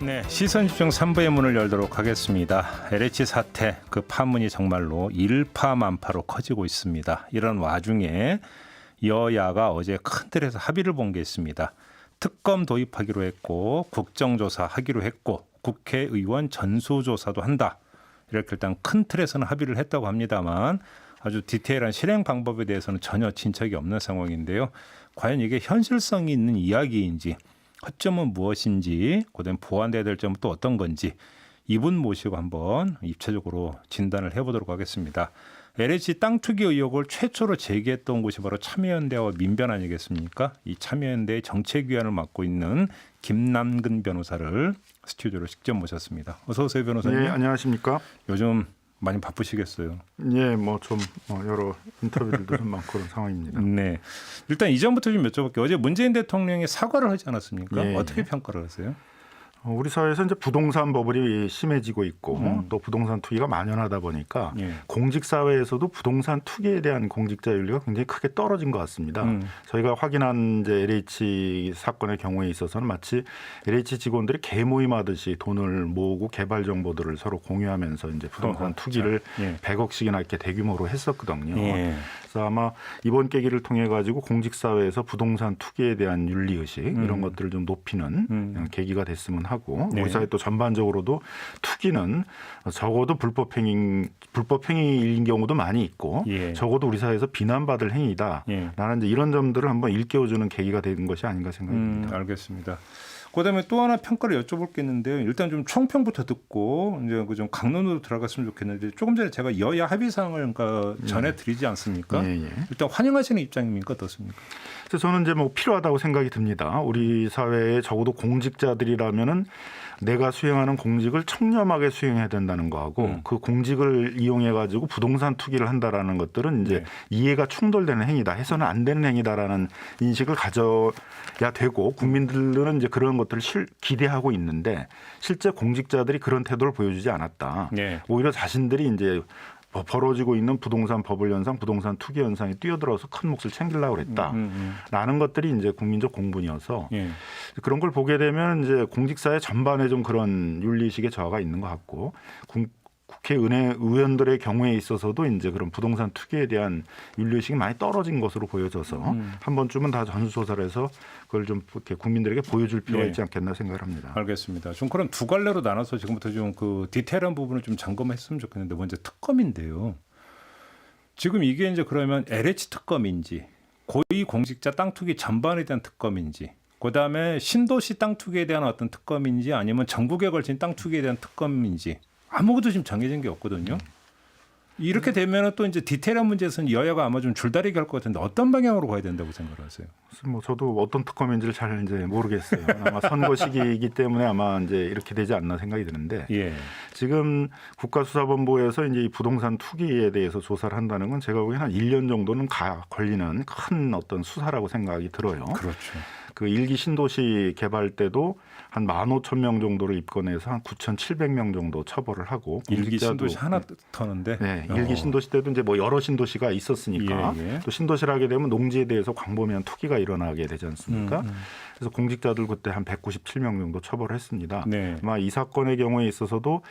네, 시선집중 3부의 문을 열도록 하겠습니다. LH 사태, 그 파문이 정말로 일파만파로 커지고 있습니다. 이런 와중에 여야가 어제 큰 틀에서 합의를 본 게 있습니다. 특검 도입하기로 했고 국정조사 하기로 했고 국회의원 전수조사도 한다. 이렇게 일단 큰 틀에서는 합의를 했다고 합니다만 아주 디테일한 실행 방법에 대해서는 전혀 진척이 없는 상황인데요. 과연 이게 현실성이 있는 이야기인지 허점은 무엇인지, 그다음 보완돼야 될 점은 또 어떤 건지 이분 모시고 한번 입체적으로 진단을 해보도록 하겠습니다. LH 땅 투기 의혹을 최초로 제기했던 곳이 바로 참여연대와 민변 아니겠습니까? 이 참여연대의 정책위원을 맡고 있는 김남근 변호사를 스튜디오로 직접 모셨습니다. 어서 오세요, 변호사님. 네, 안녕하십니까? 요즘 많이 바쁘시겠어요? 예, 좀 여러 인터뷰들도 좀 많고 그런 상황입니다. 네, 일단 이전부터 좀 여쭤볼게요. 어제 문재인 대통령이 사과를 하지 않았습니까? 예, 어떻게 예. 평가를 하세요? 우리 사회에서 이제 부동산 버블이 심해지고 있고 또 부동산 투기가 만연하다 보니까 예. 공직 사회에서도 부동산 투기에 대한 공직자 윤리가 굉장히 크게 떨어진 것 같습니다. 저희가 확인한 이제 LH 사건의 경우에 있어서는 마치 LH 직원들이 개모임하듯이 돈을 모으고 개발 정보들을 서로 공유하면서 이제 부동산 투기를 예. 100억씩이나 이렇게 대규모로 했었거든요. 예. 그래서 아마 이번 계기를 통해 가지고 공직 사회에서 부동산 투기에 대한 윤리 의식 이런 것들을 좀 높이는 계기가 됐으면 하고 네. 우리 사회 또 전반적으로도 투기는 적어도 불법 행위인 경우도 많이 있고 예. 적어도 우리 사회에서 비난받을 행위다. 예. 라는 이제 이런 점들을 한번 일깨워주는 계기가 된 것이 아닌가 생각합니다. 알겠습니다. 그다음에 또 하나 평가를 여쭤볼 게 있는데요. 일단 좀 총평부터 듣고 이제 그 좀 강론으로 들어갔으면 좋겠는데 조금 전에 제가 여야 합의 사항을 그러니까 전해드리지 않습니까? 예, 예. 일단 환영하시는 입장입니까? 어떻습니까? 그래서 저는 이제 필요하다고 생각이 듭니다. 우리 사회에 적어도 공직자들이라면은 내가 수행하는 공직을 청렴하게 수행해야 된다는 거하고 그 공직을 이용해 가지고 부동산 투기를 한다라는 것들은 이제 네. 이해가 충돌되는 행위다, 해서는 안 되는 행위다라는 인식을 가져야 되고 국민들은 이제 그런 것들을 기대하고 있는데 실제 공직자들이 그런 태도를 보여주지 않았다. 네. 오히려 자신들이 이제 벌어지고 있는 부동산 버블 현상, 부동산 투기 현상에 뛰어들어서 큰 몫을 챙기려고 그랬다라는 것들이 이제 국민적 공분이어서 예. 그런 걸 보게 되면 이제 공직사회 전반에 좀 그런 윤리의식의 저하가 있는 것 같고 국회의원들의 경우에 있어서도 이제 그런 부동산 투기에 대한 윤리의식이 많이 떨어진 것으로 보여져서 한 번쯤은 다 전수조사를 해서 그걸 좀 이렇게 국민들에게 보여줄 필요가 네. 있지 않겠나 생각을 합니다. 알겠습니다. 좀 그럼 두 갈래로 나눠서 지금부터 좀 그 디테일한 부분을 좀 점검했으면 좋겠는데 먼저 특검인데요. 지금 이게 이제 그러면 LH 특검인지 고위 공직자 땅 투기 전반에 대한 특검인지 그다음에 신도시 땅 투기에 대한 어떤 특검인지 아니면 전국에 걸친 땅 투기에 대한 특검인지 아무것도 지금 정해진 게 없거든요. 이렇게 되면 또 이제 디테일한 문제에서는 여야가 아마 좀 줄다리기 할 것 같은데 어떤 방향으로 가야 된다고 생각하세요? 저도 어떤 특검인지를 잘 이제 모르겠어요. 아마 선거 시기이기 때문에 아마 이제 이렇게 되지 않나 생각이 드는데 예. 지금 국가수사본부에서 이제 이 부동산 투기에 대해서 조사를 한다는 건 제가 보기에는 한 1년 정도는 걸리는 큰 어떤 수사라고 생각이 들어요. 그렇죠. 그 일기 신도시 개발 때도 한 15,000명 정도를 입건해서 한 9,700명 정도 처벌을 하고 일기 신도시 하나 터는데 네, 일기 신도시 때도 이제 여러 신도시가 있었으니까 예, 예. 또 신도시를 하게 되면 농지에 대해서 광범위한 투기가 일어나게 되지 않습니까? 그래서 공직자들 그때 한 197명 정도 처벌을 했습니다. 네. 아마 이 사건의 경우에 있어서도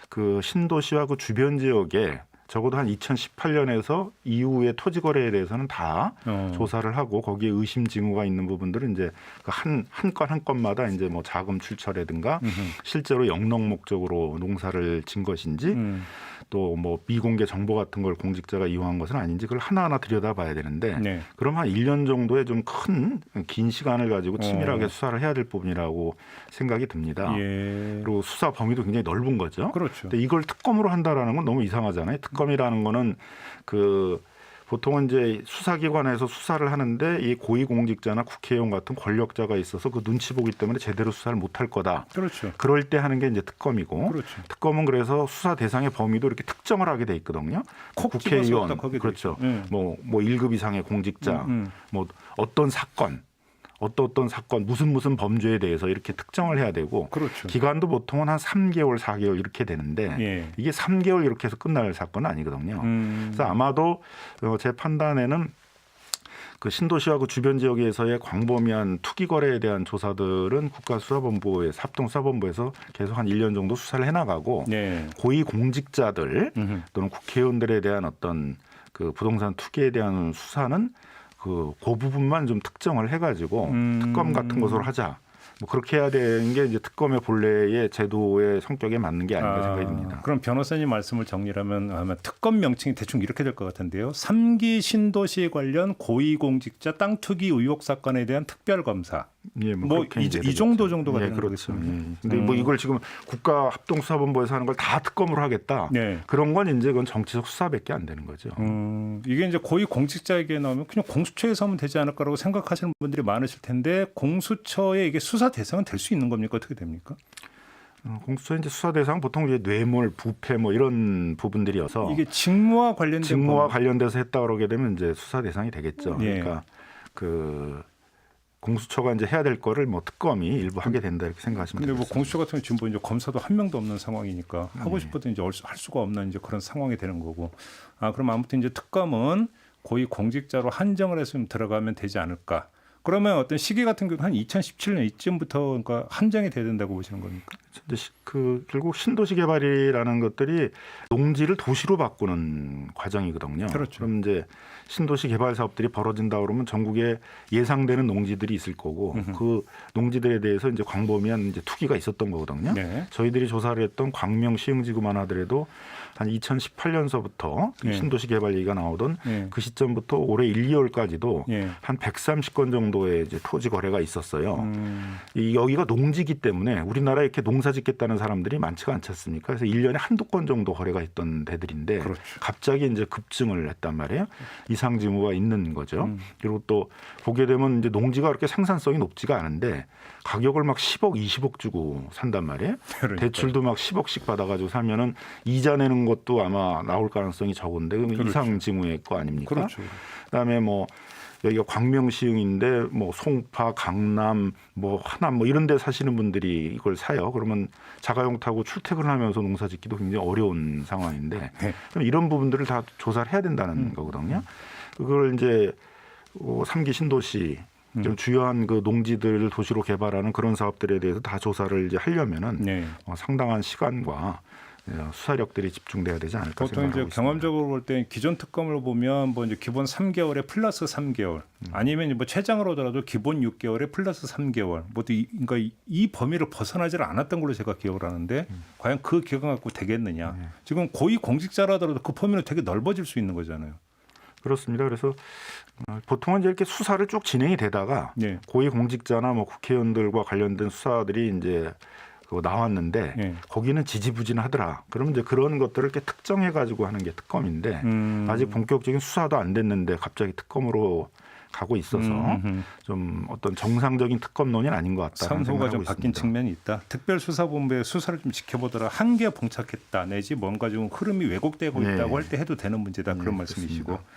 그 신도시와 그 주변 지역에 적어도 한 2018년에서 이후의 토지 거래에 대해서는 다 조사를 하고 거기에 의심 징후가 있는 부분들은 이제 한 건마다 이제 자금 출처라든가 실제로 영농 목적으로 농사를 진 것인지 또 미공개 정보 같은 걸 공직자가 이용한 것은 아닌지 그걸 하나하나 들여다봐야 되는데 네. 그럼 한 1년 정도의 좀 긴 시간을 가지고 치밀하게 수사를 해야 될 부분이라고 생각이 듭니다. 예. 그리고 수사 범위도 굉장히 넓은 거죠. 그렇죠. 근데 이걸 특검으로 한다라는 건 너무 이상하잖아요. 특검이라는 거는 보통은 이제 수사기관에서 수사를 하는데 이 고위공직자나 국회의원 같은 권력자가 있어서 그 눈치 보기 때문에 제대로 수사를 못할 거다. 그렇죠. 그럴 때 하는 게 이제 특검이고 그렇죠. 특검은 그래서 수사 대상의 범위도 이렇게 특정을 하게 돼 있거든요. 국회의원, 그렇죠. 1급 이상의 공직자, 어떤 사건. 어떤 사건 무슨 범죄에 대해서 이렇게 특정을 해야 되고 그렇죠. 기간도 보통은 한 3개월, 4개월 이렇게 되는데 예. 이게 3개월 이렇게 해서 끝날 사건은 아니거든요. 그래서 아마도 제 판단에는 그 신도시와 그 주변 지역에서의 광범위한 투기 거래에 대한 조사들은 국가수사본부의 합동수사본부에서 계속 한 1년 정도 수사를 해나가고 네. 고위 공직자들 또는 국회의원들에 대한 어떤 그 부동산 투기에 대한 수사는 그 부분만 좀 특정을 해가지고 특검 같은 것으로 하자. 뭐 그렇게 해야 되는 게 이제 특검의 본래의 제도의 성격에 맞는 게 아닌가 생각이 듭니다. 그럼 변호사님 말씀을 정리하면 아마 특검 명칭이 대충 이렇게 될 것 같은데요. 3기 신도시 관련 고위공직자 땅 투기 의혹 사건에 대한 특별검사. 예, 뭐 이 정도가 예, 되는 그렇죠. 거겠습니다. 예. 근데 뭐 이걸 지금 국가합동수사본부에서 하는 걸 다 특검으로 하겠다. 네. 그런 건 이제 그건 정치적 수사밖에 안 되는 거죠. 이게 이제 고위 공직자에게 나오면 그냥 공수처에서 하면 되지 않을까라고 생각하시는 분들이 많으실 텐데 공수처에 이게 수사 대상은 될 수 있는 겁니까? 어떻게 됩니까? 공수처 이제 수사 대상 보통 이제 뇌물, 부패 뭐 이런 부분들이어서 이게 직무와 관련된 직무와 관련돼서 했다 그러게 되면 이제 수사 대상이 되겠죠. 예. 그러니까 그 공수처가 이제 해야 될 거를 뭐 특검이 일부 하게 된다 이렇게 생각하시면 근데 뭐 되겠습니다. 공수처 같은 경우 지금 뭐 이제 검사도 한 명도 없는 상황이니까 하고 싶어도 이제 할 수가 없는 이제 그런 상황이 되는 거고. 그럼 아무튼 이제 특검은 고위 공직자로 한정을 해서 좀 들어가면 되지 않을까. 그러면 어떤 시기 같은 경우는 한 2017년 이쯤부터 그러니까 한정이 돼야 된다고 보시는 겁니까? 그 결국 신도시 개발이라는 것들이 농지를 도시로 바꾸는 과정이거든요. 그렇죠. 그럼 이제 신도시 개발 사업들이 벌어진다 그러면 전국에 예상되는 농지들이 있을 거고 그 농지들에 대해서 이제 광범위한 이제 투기가 있었던 거거든요. 네. 저희들이 조사를 했던 광명 시흥지구만 하더라도 한 2018년서부터 네. 신도시 개발 얘기가 나오던 네. 그 시점부터 올해 1, 2월까지도 네. 한 130건 정도의 이제 토지 거래가 있었어요. 여기가 농지기 때문에 우리나라에 이렇게 농사 짓겠다는 사람들이 많지가 않지 않습니까? 그래서 1년에 한두 건 정도 거래가 있던 데들인데 그렇죠. 갑자기 이제 급증을 했단 말이에요. 이상 징후가 있는 거죠. 그리고 또 보게 되면 이제 농지가 그렇게 생산성이 높지가 않은데 가격을 막 10억, 20억 주고 산단 말이에요. 그러니까요. 대출도 막 10억씩 받아가지고 사면은 이자 내는 것도 아마 나올 가능성이 적은데 그럼 그렇죠. 이상 징후의 거 아닙니까? 그렇죠. 그다음에 뭐 여기가 광명시흥인데 뭐 송파, 강남, 뭐 하남 뭐 이런 데 사시는 분들이 이걸 사요. 그러면 자가용 타고 출퇴근을 하면서 농사 짓기도 굉장히 어려운 상황인데 네. 그럼 이런 부분들을 다 조사를 해야 된다는 거거든요. 그걸 이제 3기 신도시 좀 주요한 그 농지들을 도시로 개발하는 그런 사업들에 대해서 다 조사를 이제 하려면은 네. 상당한 시간과 수사력들이 집중돼야 되지 않을까 보통 이제 생각하고 있습니다. 경험적으로 볼 때 기존 특검을 보면 뭐 이제 기본 3개월에 플러스 3개월 아니면 뭐 최장으로 하더라도 기본 6개월에 플러스 3개월 그러니까 이 범위를 벗어나지를 않았던 걸로 제가 기억을 하는데 과연 그 기간 갖고 되겠느냐. 지금 고위 공직자라 하더라도 그 범위는 되게 넓어질 수 있는 거잖아요. 그렇습니다. 그래서 보통은 이제 이렇게 수사를 쭉 진행이 되다가 네. 고위 공직자나 뭐 국회의원들과 관련된 수사들이 이제 나왔는데 네. 거기는 지지부진하더라. 그러면 이제 그런 것들을 이렇게 특정해 가지고 하는 게 특검인데 아직 본격적인 수사도 안 됐는데 갑자기 특검으로 가고 있어서 좀 어떤 정상적인 특검론이 아닌 것 같다는 선호가 생각을 좀 하고 바뀐 있습니다. 측면이 있다. 특별수사본부의 수사를 좀 지켜보더라. 한계에 봉착했다. 내지 뭔가 좀 흐름이 왜곡되고 네. 있다고 할 때 해도 되는 문제다. 그런 말씀이시고. 그렇습니다.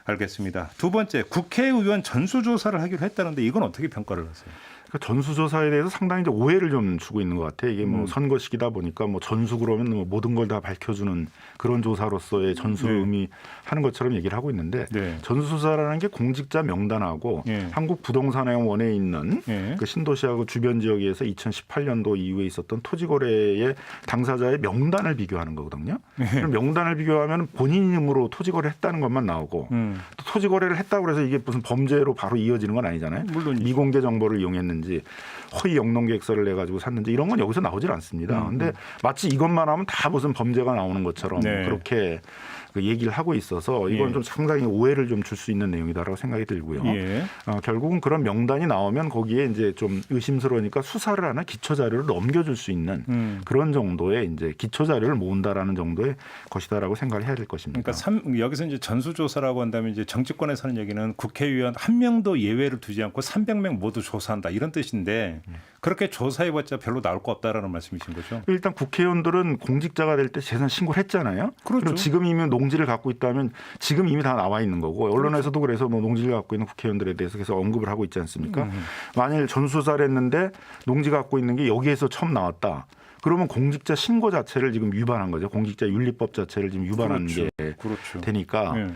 알겠습니다. 두 번째, 국회의원 전수조사를 하기로 했다는데 이건 어떻게 평가를 하세요? 그러니까 전수조사에 대해서 상당히 이제 오해를 좀 주고 있는 것 같아요. 이게 뭐 선거 시기다 보니까 뭐 전수 그러면 뭐 모든 걸 다 밝혀주는 그런 조사로서의 전수를 네. 의미하는 것처럼 얘기를 하고 있는데 네. 전수조사라는 게 공직자 명단하고 네. 한국부동산원에 있는 네. 그 신도시하고 주변 지역에서 2018년도 이후에 있었던 토지거래의 당사자의 명단을 비교하는 거거든요. 그럼 명단을 비교하면 본인 이름으로 토지거래를 했다는 것만 나오고 또 토지거래를 했다고 해서 이게 무슨 범죄로 바로 이어지는 건 아니잖아요. 물론 미공개 정보를 이용했는지 허위 영농계획서를 내가지고 샀는지 이런 건 여기서 나오질 않습니다. 그런데 마치 이것만 하면 다 무슨 범죄가 나오는 것처럼 네. 그렇게 그 얘기를 하고 있어서 이건 예. 좀 상당히 오해를 좀 줄 수 있는 내용이다라고 생각이 들고요. 예. 결국은 그런 명단이 나오면 거기에 이제 좀 의심스러우니까 수사를 하나 기초 자료를 넘겨줄 수 있는 그런 정도의 이제 기초 자료를 모은다라는 정도의 것이다라고 생각을 해야 될 것입니다. 그러니까 여기서 이제 전수조사라고 한다면 이제 정치권에서 하는 얘기는 국회의원 한 명도 예외를 두지 않고 300명 모두 조사한다 이런 뜻인데 그렇게 조사해봤자 별로 나올 거 없다라는 말씀이신 거죠? 일단 국회의원들은 공직자가 될 때 재산 신고를 했잖아요. 그렇죠. 그럼 지금 이미 농지를 갖고 있다면 지금 이미 다 나와 있는 거고 언론에서도 그래서 뭐 농지를 갖고 있는 국회의원들에 대해서 계속 언급을 하고 있지 않습니까? 만일 전수조사를 했는데 농지 갖고 있는 게 여기에서 처음 나왔다. 그러면 공직자 신고 자체를 지금 위반한 거죠. 공직자 윤리법 자체를 지금 위반한 그렇죠. 게 그렇죠. 되니까 예.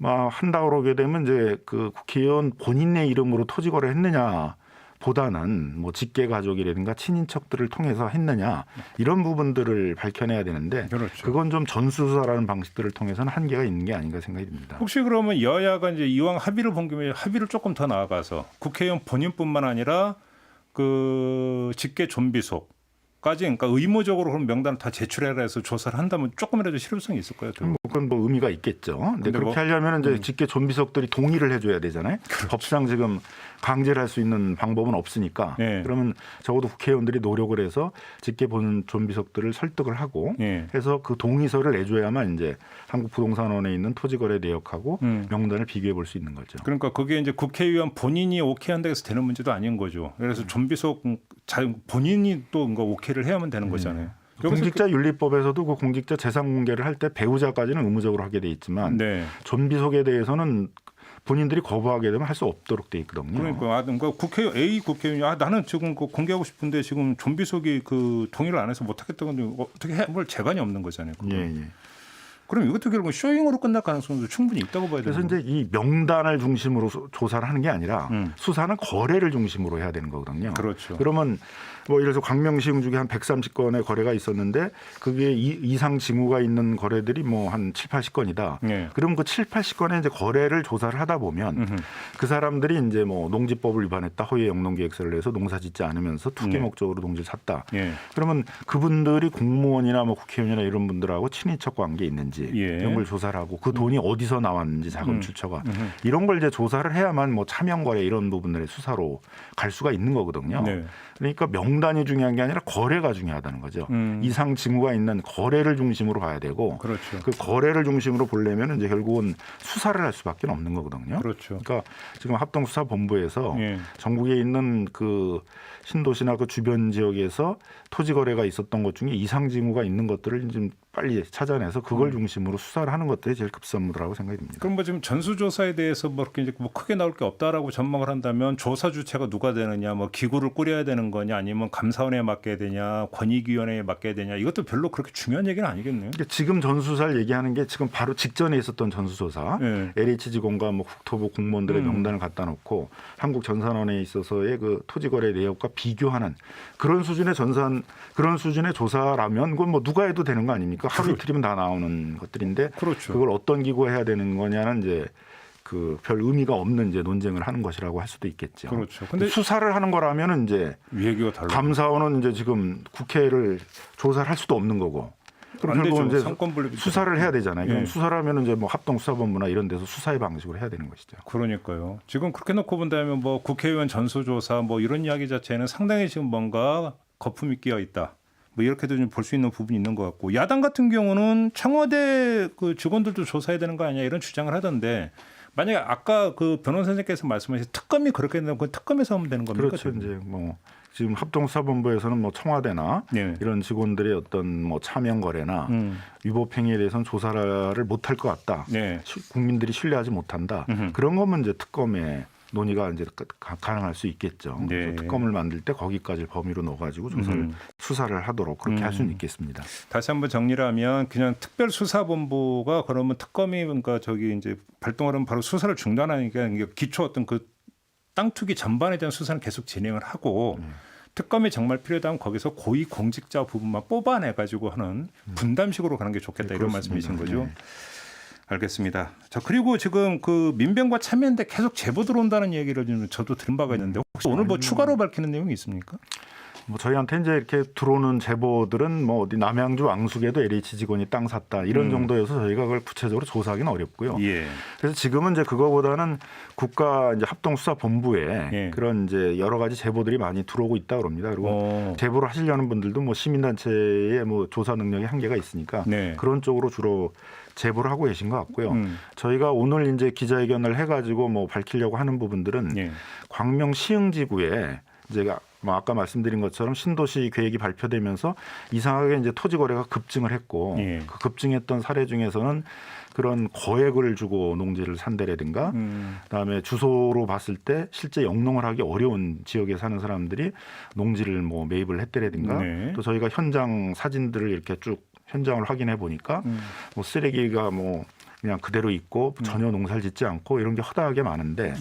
한다 그러게 되면 이제 그 국회의원 본인의 이름으로 토지 거래했느냐 보다는 뭐 직계 가족이라든가 친인척들을 통해서 했느냐 이런 부분들을 밝혀내야 되는데 그렇죠. 그건 좀 전수조사라는 방식들을 통해서는 한계가 있는 게 아닌가 생각이 듭니다. 혹시 그러면 여야가 이제 이왕 합의를 본 김에 합의를 조금 더 나아가서 국회의원 본인뿐만 아니라 그 직계 좀비속까지 그러니까 의무적으로 그런 명단을 다 제출해라 해서 조사를 한다면 조금이라도 실효성이 있을까요? 그건 뭐 의미가 있겠죠. 근데 그렇게 뭐, 하려면 이제 직계 좀비속들이 동의를 해줘야 되잖아요. 그렇죠. 법상 지금 강제를 할 수 있는 방법은 없으니까. 네. 그러면 적어도 국회의원들이 노력을 해서 직계 좀비속들을 설득을 하고 네. 해서 그 동의서를 내줘야만 이제 한국부동산원에 있는 토지거래 내역하고 명단을 비교해 볼 수 있는 거죠. 그러니까 그게 이제 국회의원 본인이 오케이 한다고 해서 되는 문제도 아닌 거죠. 그래서 좀비속 본인이 또 뭔가 오케이를 해야만 되는 거잖아요. 공직자윤리법에서도 그 공직자 재산 공개를 할 때 배우자까지는 의무적으로 하게 돼 있지만 네. 좀비속에 대해서는 본인들이 거부하게 되면 할 수 없도록 돼 있거든요. 그러니까 국회의원 A 국회의원이 나는 지금 그 공개하고 싶은데 지금 좀비속이 그 동의를 안 해서 못 하겠다고 하는데 어떻게 해볼 재간이 없는 거잖아요. 예. 그럼 이것도 결국 쇼잉으로 끝날 가능성도 충분히 있다고 봐야 되는 그래서 이제 이 명단을 중심으로 조사를 하는 게 아니라 수사는 거래를 중심으로 해야 되는 거거든요. 그렇죠. 그러면 뭐 예를 들어서 광명시흥 중에 한 130건의 거래가 있었는데 그게 이상 징후가 있는 거래들이 뭐 한 7, 80건이다. 네. 그럼 그 7, 80건의 이제 거래를 조사를 하다 보면 그 사람들이 이제 뭐 농지법을 위반했다. 허위의 영농계획서를 내서 농사 짓지 않으면서 투기 목적으로 농지를 샀다. 예. 그러면 그분들이 공무원이나 뭐 국회의원이나 이런 분들하고 친인척 관계 있는지 예. 이런 걸 조사를 하고 그 돈이 어디서 나왔는지 자금 출처가 이런 걸 이제 조사를 해야만 뭐 차명거래 이런 부분들의 수사로 갈 수가 있는 거거든요. 네. 그러니까 명단이 중요한 게 아니라 거래가 중요하다는 거죠. 이상 징후가 있는 거래를 중심으로 봐야 되고 그렇죠. 그 거래를 중심으로 보려면 이제 결국은 수사를 할 수밖에 없는 거거든요. 그렇죠. 그러니까 지금 합동수사본부에서 예. 전국에 있는 그 신도시나 그 주변 지역에서 토지 거래가 있었던 것 중에 이상 징후가 있는 것들을 좀 빨리 찾아내서 그걸 중심으로 수사를 하는 것들이 제일 급선무라고 생각이 듭니다. 그럼 뭐 지금 전수조사에 대해서 뭐 이렇게 이제 뭐 크게 나올 게 없다라고 전망을 한다면 조사 주체가 누가 되느냐, 뭐 기구를 꾸려야 되는 거냐, 아니면 감사원에 맡겨야 되냐, 권익위원회에 맡겨야 되냐, 이것도 별로 그렇게 중요한 얘기는 아니겠네요. 그러니까 지금 전수사를 얘기하는 게 지금 바로 직전에 있었던 전수조사, 네. LH 직원과 뭐 국토부 공무원들의 명단을 갖다 놓고 한국전산원에 있어서의 그 토지거래 내역과 비교하는 그런 수준의 그런 수준의 조사라면 그건 뭐 누가 해도 되는 거 아닙니까? 하루 이틀이면 다 나오는 것들인데 그렇죠. 그걸 어떤 기구가 해야 되는 거냐는 이제 그 별 의미가 없는 이제 논쟁을 하는 것이라고 할 수도 있겠죠. 그렇죠. 근데 수사를 하는 거라면은 이제 얘기가 달라. 감사원은 이제 지금 국회를 조사를 할 수도 없는 거고. 그럼 안 결국은 되죠. 이제 상권 분립이 수사를 해야 되잖아요. 예. 그럼 수사라면 이제 뭐 합동수사본부나 이런 데서 수사의 방식으로 해야 되는 것이죠. 그러니까요. 지금 그렇게 놓고 본다면 뭐 국회의원 전수조사 뭐 이런 이야기 자체는 상당히 지금 뭔가 거품이 끼어 있다. 뭐 이렇게도 좀 볼 수 있는 부분이 있는 것 같고 야당 같은 경우는 청와대 그 직원들도 조사해야 되는 거 아니냐 이런 주장을 하던데 만약에 아까 그 변호사 선생님께서 말씀하신 특검이 그렇게 된다면 그 특검에서 하면 되는 겁니까? 그렇죠. 이제 뭐 지금 합동수사본부에서는 뭐 청와대나 네. 이런 직원들의 어떤 뭐 차명 거래나 위법 행위에 대해서는 조사를 못할 것 같다. 네. 국민들이 신뢰하지 못한다. 그런 거면 이제 특검에 논의가 이제 가능할 수 있겠죠. 네. 그래서 특검을 만들 때 거기까지 범위로 넣어가지고 수사를 하도록 그렇게 할 수는 있겠습니다. 다시 한번 정리를 하면 그냥 특별수사본부가 그러면 특검이 그러니까 저기 이제 발동하면 바로 수사를 중단하니까 이게 기초 어떤 그 땅 투기 전반에 대한 수사는 계속 진행을 하고 특검이 정말 필요하다면 거기서 고위 공직자 부분만 뽑아내 가지고 하는 분담식으로 가는 게 좋겠다 네, 이런 그렇습니다. 말씀이신 거죠. 네. 알겠습니다. 자 그리고 지금 그 민변과 참여인데 계속 제보 들어온다는 얘기를 좀 저도 들은 바가 있는데 혹시 오늘 뭐 추가로 밝히는 내용이 있습니까? 뭐 저희한테 이제 이렇게 들어오는 제보들은 뭐 어디 남양주 왕숙에도 LH 직원이 땅 샀다 이런 정도여서 저희가 그걸 구체적으로 조사하기는 어렵고요. 예. 그래서 지금은 이제 그거보다는 국가 이제 합동수사본부에 예. 그런 이제 여러 가지 제보들이 많이 들어오고 있다 그럽니다. 그리고 제보를 하시려는 분들도 뭐 시민단체의 뭐 조사 능력이 한계가 있으니까 네. 그런 쪽으로 주로 제보를 하고 계신 것 같고요. 저희가 오늘 이제 기자회견을 해가지고 뭐 밝히려고 하는 부분들은 예. 광명 시흥지구에 제가 뭐 아까 말씀드린 것처럼 신도시 계획이 발표되면서 이상하게 이제 토지 거래가 급증을 했고 예. 그 급증했던 사례 중에서는 그런 거액을 주고 농지를 산다라든가 그다음에 주소로 봤을 때 실제 영농을 하기 어려운 지역에 사는 사람들이 농지를 뭐 매입을 했다라든가 네. 또 저희가 현장 사진들을 이렇게 쭉 현장을 확인해 보니까 뭐 쓰레기가 뭐 그냥 그대로 있고 전혀 농사를 짓지 않고 이런 게 허다하게 많은데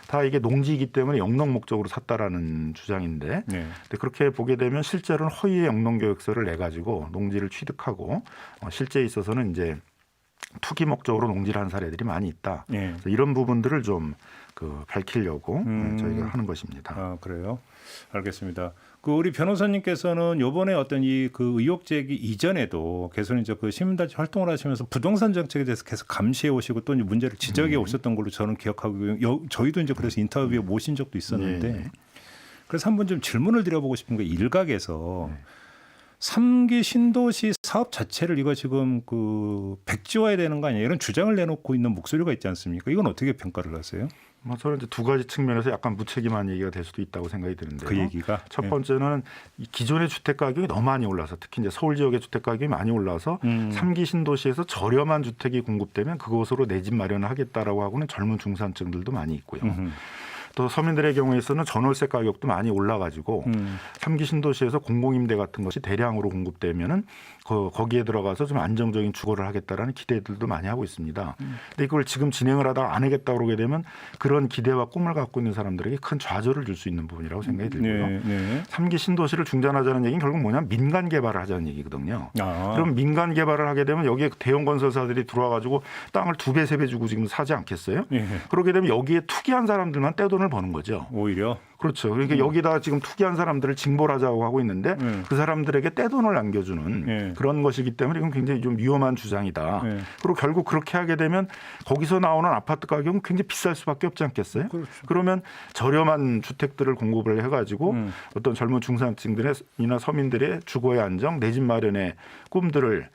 다 이게 농지이기 때문에 영농 목적으로 샀다라는 주장인데 근데 그렇게 보게 되면 실제로는 허위의 영농계획서를 내 가지고 농지를 취득하고 실제에 있어서는 이제 투기 목적으로 농지를 한 사례들이 많이 있다. 그래서 이런 부분들을 좀 밝히려고 저희가 하는 것입니다. 아, 그래요? 알겠습니다. 우리 변호사님께서는 이번에 어떤 그 의혹 제기 이전에도 계속 이제 그 시민단체 활동을 하시면서 부동산 정책에 대해서 계속 감시해 오시고 또 이제 문제를 지적해 오셨던 걸로 저는 기억하고 저희도 이제 그래서 인터뷰에 모신 적도 있었는데 그래서 한번 좀 질문을 드려보고 싶은 게 일각에서 3기 신도시 사업 자체를 이거 지금 백지화해야 되는 거 아니냐 이런 주장을 내놓고 있는 목소리가 있지 않습니까? 이건 어떻게 평가를 하세요? 저는 이제 두 가지 측면에서 약간 무책임한 얘기가 될 수도 있다고 생각이 드는데요. 그 얘기가 첫 번째는 기존의 주택 가격이 너무 많이 올라서 특히 이제 서울 지역의 주택 가격이 많이 올라서 3기 신도시에서 저렴한 주택이 공급되면 그곳으로 내 집 마련을 하겠다라고 하고는 젊은 중산층들도 많이 있고요. 또 서민들의 경우에서는 전월세 가격도 많이 올라가지고 3기 신도시에서 공공임대 같은 것이 대량으로 공급되면은 거기에 들어가서 좀 안정적인 주거를 하겠다라는 기대들도 많이 하고 있습니다. 근데 이걸 지금 진행을 하다가 안 하겠다 그러게 되면 그런 기대와 꿈을 갖고 있는 사람들에게 큰 좌절을 줄 수 있는 부분이라고 생각이 들고요. 3기 신도시를 중단하자는 얘기는 결국 뭐냐면 민간 개발을 하자는 얘기거든요. 그럼 민간 개발을 하게 되면 여기에 대형 건설사들이 들어와 가지고 땅을 2배, 3배 주고 지금 사지 않겠어요? 그러게 되면 여기에 투기한 사람들만 떼돈을 버는 거죠. 오히려? 그렇죠. 그러니까 여기다 지금 투기한 사람들을 징벌 하자고 하고 있는데 그 사람들에게 떼돈을 남겨주는 그런 것이기 때문에 이건 굉장히 좀 위험한 주장이다. 그리고 결국 그렇게 하게 되면 거기서 나오는 아파트 가격은 굉장히 비쌀 수밖에 없지 않겠어요? 그렇죠. 그러면 저렴한 주택들을 공급을 해가지고 어떤 젊은 중산층들이나 서민들의 주거의 안정, 내 집 마련의 꿈들을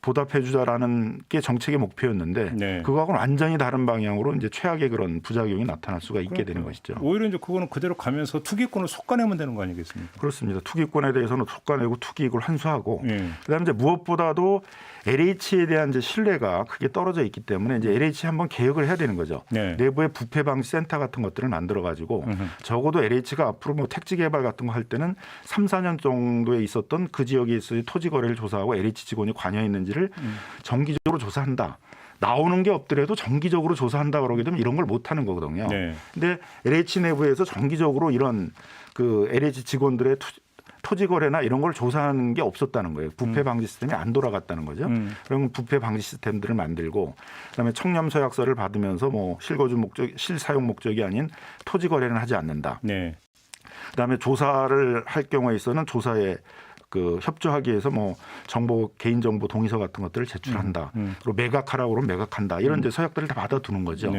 보답해 주자라는 게 정책의 목표였는데 그거하고는 완전히 다른 방향으로 이제 최악의 그런 부작용이 나타날 수가 있게 되는 것이죠. 오히려 이제 그거는 그대로 가면서 투기권을 솎아내면 되는 거 아니겠습니까? 그렇습니다. 투기권에 대해서는 솎아내고 투기익을 환수하고 그다음에 이제 무엇보다도 LH에 대한 이제 신뢰가 크게 떨어져 있기 때문에 이제 LH 한번 개혁을 해야 되는 거죠. 내부에 부패 방지 센터 같은 것들을 만들어 가지고 적어도 LH가 앞으로 뭐 택지 개발 같은 거 할 때는 3, 4년 정도에 있었던 그 지역에 있어서 토지 거래를 조사하고 LH 직원이 관여 있는지를 정기적으로 조사한다. 나오는 게 없더라도 정기적으로 조사한다 그러게 되면 이런 걸 못 하는 거거든요. 근데 LH 내부에서 정기적으로 이런 그 LH 직원들의 토지 거래나 이런 걸 조사하는 게 없었다는 거예요. 부패 방지 시스템이 안 돌아갔다는 거죠. 그러면 부패 방지 시스템들을 만들고 그다음에 청렴 서약서를 받으면서 뭐 실거주 목적, 실사용 목적이 아닌 토지 거래는 하지 않는다. 그다음에 조사를 할 경우에 있어서는 조사에 협조하기 위해서 뭐 정보 개인정보 동의서 같은 것들을 제출한다. 그리고 매각하라고 그러면 매각한다. 이런 이제 서약들을 다 받아두는 거죠.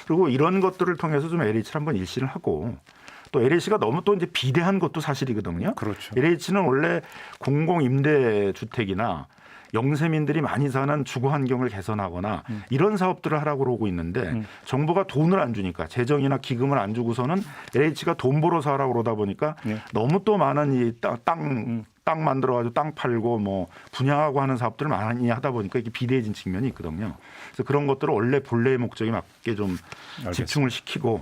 그리고 이런 것들을 통해서 좀 LH를 한번 일신을 하고 또 LH가 너무 또 이제 비대한 것도 사실이거든요. 그렇죠. LH는 원래 공공임대주택이나 영세민들이 많이 사는 주거 환경을 개선하거나 이런 사업들을 하라고 그러고 있는데 정부가 돈을 안 주니까 재정이나 기금을 안 주고서는 LH가 돈 벌어서 하라고 그러다 보니까 너무 또 많은 이 땅 만들어가지고 땅 팔고 뭐 분양하고 하는 사업들을 많이 하다 보니까 이게 비대해진 측면이 있거든요. 그래서 그런 것들을 원래 본래의 목적에 맞게 좀 집중을 시키고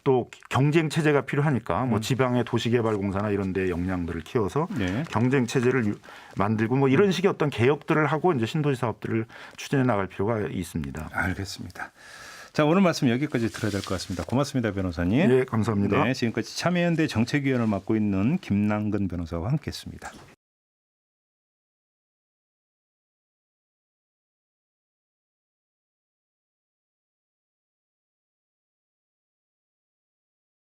또 경쟁 체제가 필요하니까 뭐 지방의 도시개발공사나 이런 데 역량들을 키워서 경쟁 체제를 만들고 뭐 이런 식의 어떤 개혁들을 하고 이제 신도시 사업들을 추진해 나갈 필요가 있습니다. 알겠습니다. 자, 오늘 말씀 여기까지 들어야 될 것 같습니다. 고맙습니다, 변호사님. 네, 감사합니다. 지금까지 참여연대 정책위원을 맡고 있는 김남근 변호사와 함께했습니다.